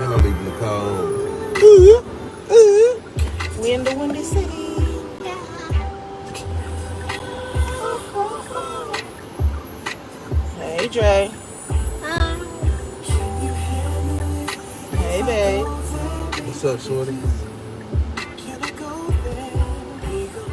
I'm gonna leave the cold. We in the Windy City. Hey, Dre. Hey, babe. What's up, shorty?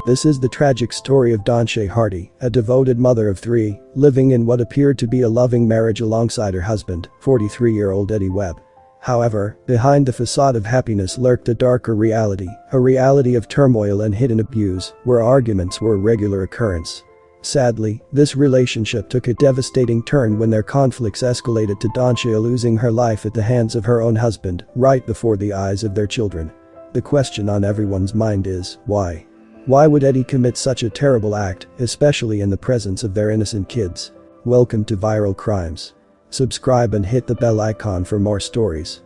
This is the tragic story of Dansha Hardy, a devoted mother of three, living in what appeared to be a loving marriage alongside her husband, 43-year-old Eddie Webb. However, behind the facade of happiness lurked a darker reality, a reality of turmoil and hidden abuse, where arguments were a regular occurrence. Sadly, this relationship took a devastating turn when their conflicts escalated to Dansha losing her life at the hands of her own husband, right before the eyes of their children. The question on everyone's mind is, why? Why would Eddie commit such a terrible act, especially in the presence of their innocent kids? Welcome to Viral Crimes. Subscribe and hit the bell icon for more stories.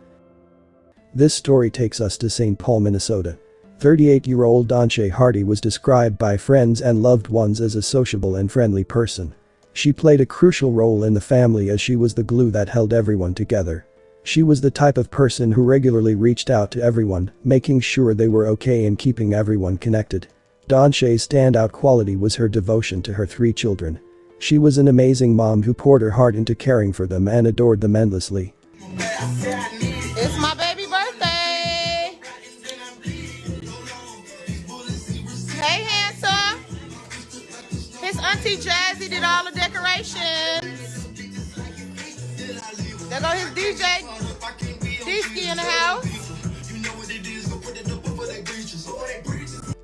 This story takes us to St. Paul, Minnesota. 38-year-old Dansha Hardy was described by friends and loved ones as a sociable and friendly person. She played a crucial role in the family as she was the glue that held everyone together. She was the type of person who regularly reached out to everyone, making sure they were okay and keeping everyone connected. Dansha's standout quality was her devotion to her three children. She was an amazing mom who poured her heart into caring for them and adored them endlessly. It's my baby birthday. Hey, handsome. His auntie Jazzy did all the decorations. There go his DJ, D-Ski in the house.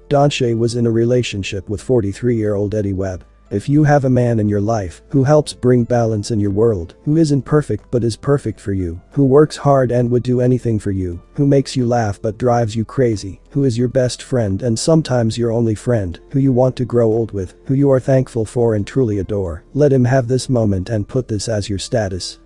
Dansha was in a relationship with 43-year-old Eddie Webb. If you have a man in your life who helps bring balance in your world, who isn't perfect but is perfect for you, who works hard and would do anything for you, who makes you laugh but drives you crazy, who is your best friend and sometimes your only friend, who you want to grow old with, who you are thankful for and truly adore, let him have this moment and put this as your status.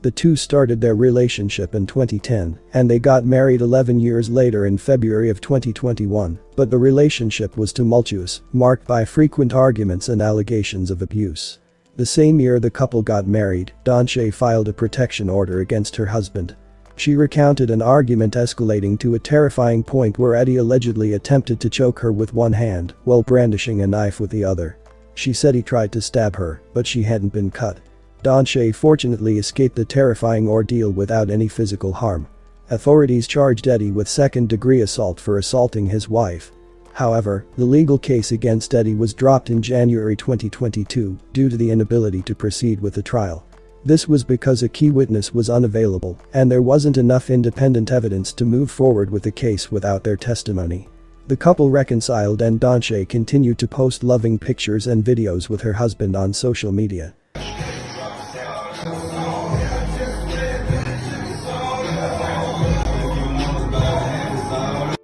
The two started their relationship in 2010, and they got married 11 years later in February of 2021, but the relationship was tumultuous, marked by frequent arguments and allegations of abuse. The same year the couple got married, Dansha filed a protection order against her husband. She recounted an argument escalating to a terrifying point where Eddie allegedly attempted to choke her with one hand while brandishing a knife with the other. She said he tried to stab her, but she hadn't been cut. Dansha fortunately escaped the terrifying ordeal without any physical harm. Authorities charged Eddie with second-degree assault for assaulting his wife. However, the legal case against Eddie was dropped in January 2022 due to the inability to proceed with the trial. This was because a key witness was unavailable, and there wasn't enough independent evidence to move forward with the case without their testimony. The couple reconciled and Dansha continued to post loving pictures and videos with her husband on social media.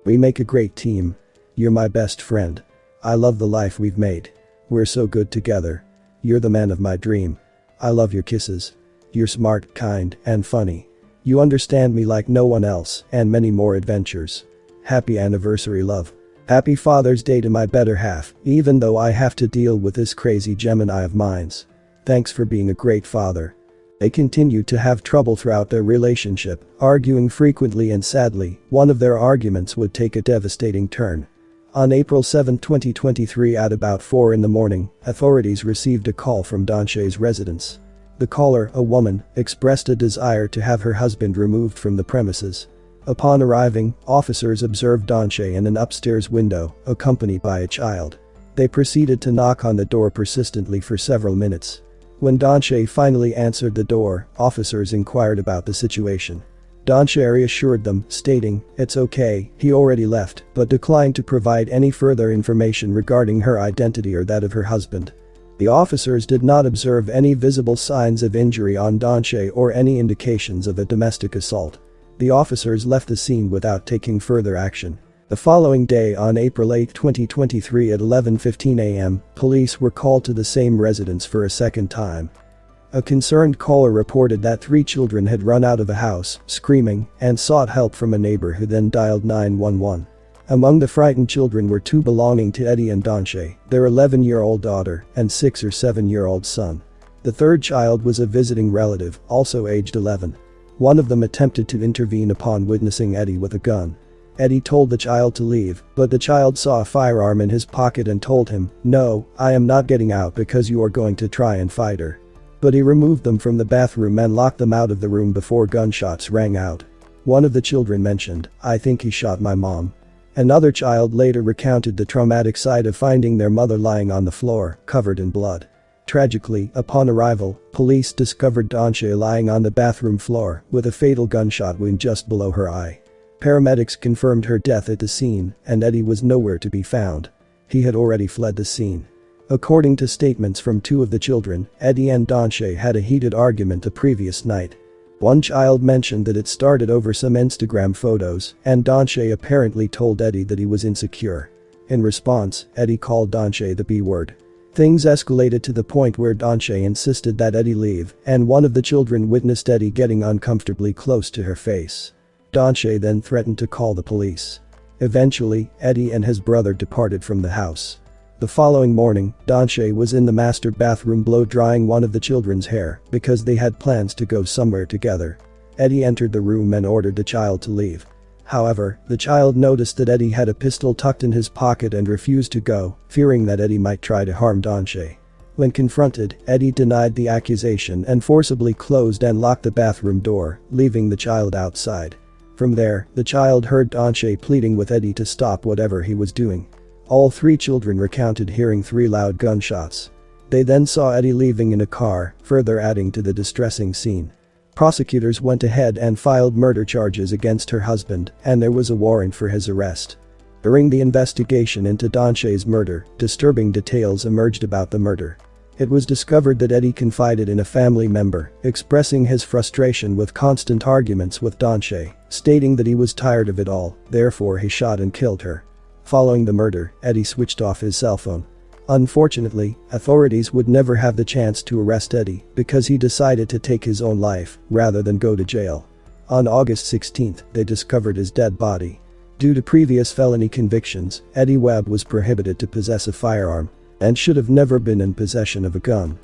We make a great team. You're my best friend. I love the life we've made. We're so good together. You're the man of my dream. I love your kisses. You're smart, kind, and funny. You understand me like no one else, and many more adventures. Happy anniversary, love. Happy Father's Day to my better half, even though I have to deal with this crazy Gemini of mine's. Thanks for being a great father. They continued to have trouble throughout their relationship, arguing frequently and sadly, one of their arguments would take a devastating turn. On April 7, 2023 at about 4 in the morning, authorities received a call from Dansha's residence. The caller, a woman, expressed a desire to have her husband removed from the premises. Upon arriving, officers observed Dansha in an upstairs window, accompanied by a child. They proceeded to knock on the door persistently for several minutes. When finally answered the door, officers inquired about the situation. Dansha reassured them, stating, "It's okay, he already left," but declined to provide any further information regarding her identity or that of her husband. The officers did not observe any visible signs of injury on Dansha or any indications of a domestic assault. The officers left the scene without taking further action. The following day on April 8, 2023 at 11:15 a.m., police were called to the same residence for a second time. A concerned caller reported that 3 children had run out of a house, screaming, and sought help from a neighbor who then dialed 911. Among the frightened children were 2 belonging to Eddie and Dansha, their 11-year-old daughter, and 6 or 7-year-old son. The third child was a visiting relative, also aged 11. One of them attempted to intervene upon witnessing Eddie with a gun. Eddie told the child to leave, but the child saw a firearm in his pocket and told him, "No, I am not getting out because you are going to try and fight her." But he removed them from the bathroom and locked them out of the room before gunshots rang out. One of the children mentioned, "I think he shot my mom." Another child later recounted the traumatic sight of finding their mother lying on the floor, covered in blood. Tragically, upon arrival, police discovered Danshe lying on the bathroom floor with a fatal gunshot wound just below her eye. Paramedics confirmed her death at the scene, and Eddie was nowhere to be found. He had already fled the scene. According to statements from two of the children, Eddie and Danshe had a heated argument the previous night. One child mentioned that it started over some Instagram photos, and Danshe apparently told Eddie that he was insecure. In response, Eddie called Danshe the B word. Things escalated to the point where Danshe insisted that Eddie leave, and one of the children witnessed Eddie getting uncomfortably close to her face. Danshe then threatened to call the police. Eventually, Eddie and his brother departed from the house. The following morning, Danshe was in the master bathroom blow-drying one of the children's hair because they had plans to go somewhere together. Eddie entered the room and ordered the child to leave. However, the child noticed that Eddie had a pistol tucked in his pocket and refused to go, fearing that Eddie might try to harm Danshe. When confronted, Eddie denied the accusation and forcibly closed and locked the bathroom door, leaving the child outside. From there, the child heard Danshe pleading with Eddie to stop whatever he was doing. All three children recounted hearing 3 loud gunshots. They then saw Eddie leaving in a car, further adding to the distressing scene. Prosecutors went ahead and filed murder charges against her husband, and there was a warrant for his arrest. During the investigation into Danshe's murder, disturbing details emerged about the murder. It was discovered that Eddie confided in a family member, expressing his frustration with constant arguments with Danshe, stating that he was tired of it all, therefore he shot and killed her. Following the murder, Eddie switched off his cell phone. Unfortunately, authorities would never have the chance to arrest Eddie because he decided to take his own life rather than go to jail. On August 16, they discovered his dead body. Due to previous felony convictions, Eddie Webb was prohibited to possess a firearm and should have never been in possession of a gun.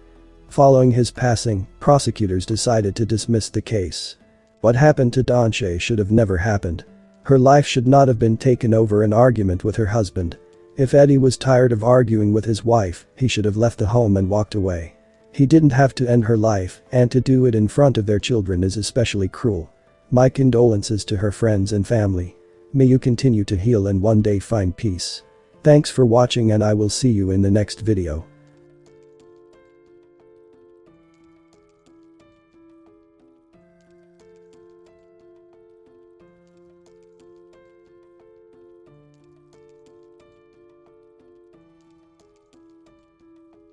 Following his passing, prosecutors decided to dismiss the case. What happened to Danshe should have never happened. Her life should not have been taken over an argument with her husband. If Eddie was tired of arguing with his wife, he should have left the home and walked away. He didn't have to end her life, and to do it in front of their children is especially cruel. My condolences to her friends and family. May you continue to heal and one day find peace. Thanks for watching and I will see you in the next video.